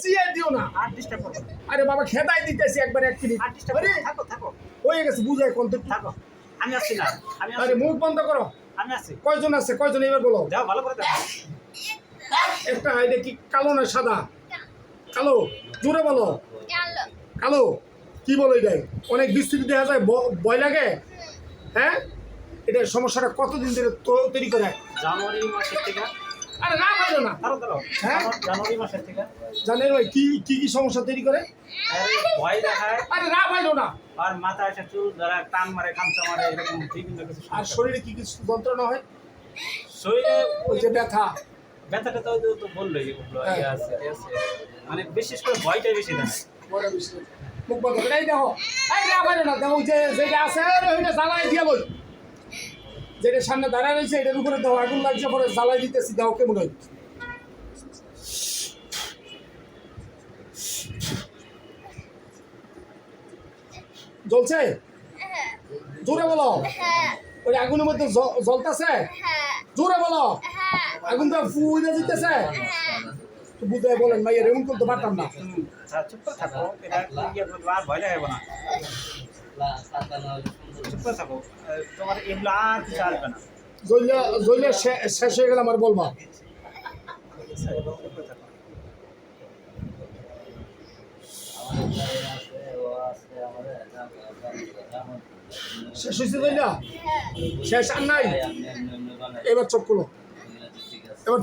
CI দিও না। আর disturb করবো না। আরে বাবা খেদাই দিতেছি একবার 1 মিনিট। আর ডিস্টার্ব আরে থাকো থাকো হয়ে গেছে বুঝাই কোন তো। থাকো। আমি আসছি না, আমি আরে আসছি, মুখ বন্ধ করো। আমি আসছি। কয়জন আছে কয়জন এবার বলো। যাও ভালো করে দেখো। একটা এটা কি কালো না সাদা? কালো। জোরে বলো। কালো। কালো। কি বলো এটাই? অনেক বিস্তৃতি দেখা যায়, ভয় লাগে। হ্যাঁ, এটার সমস্যাটা কতদিন ধরে তৈরি করে? জানুয়ারি মাসের থেকে। আরে না পাইলো না। ধরো ধরো। হ্যাঁ? জানুয়ারি মাসের থেকে। জানেন ভাই কি কি কি সমস্যা তৈরি করে? আরে ভয় দেখায়, আরে না পাইলো না। আর মাথায় এসে চুল ধরা, টান মারে, খামচা মারে, এরকম বিভিন্ন কিছু আর সমস্যা। শরীরে কি কি যন্ত্রণা হয়? শরীরে ওই যে ব্যথা। ব্যথাটা তো তো বললোই, ওগুলো হ্যাঁ। ইয়ে আছে, ইয়ে আছে। মানে বিশেষ করে ভয়টাই বেশি দেয়। বড় বিষয়। মুখ বন্ধ করে এই দেখো। এই না পাইলো না। দেখো ওই যে যেটা আছে ওইটা জ্বালাই দিয়ে বল। যেটা সামনে দাঁড়ায় রয়েছে এটার উপরে দাও, আগুন লাগছে, পরে জ্বালাই দিতেছি, দাও কেমন হয়? জ্বলছে? হ্যাঁ। জোরে বলো। হ্যাঁ। ওই আগুনের মধ্যে জ্বলতেছে? হ্যাঁ। জোরে বলো। হ্যাঁ। আগুনটা ফুইরে দিতেছে? হ্যাঁ। বুঝাই বলেন ভাই, এমন করতে পারতাম না। চুপ করে থাকো, এটা ইয়ে করবে, আর ভয় লাগাবো না। চুপ করে থাকো, তোমার এগুলো আর কিছু আসবে না। জ্বললে জ্বললে শেষ হয়ে গেলে আমার বলবা। চুপ করে থাকো। শেষ হয়েছে জ্বললা? শেষ আর নাই? এবার চোখ খুলো। এবার চোখ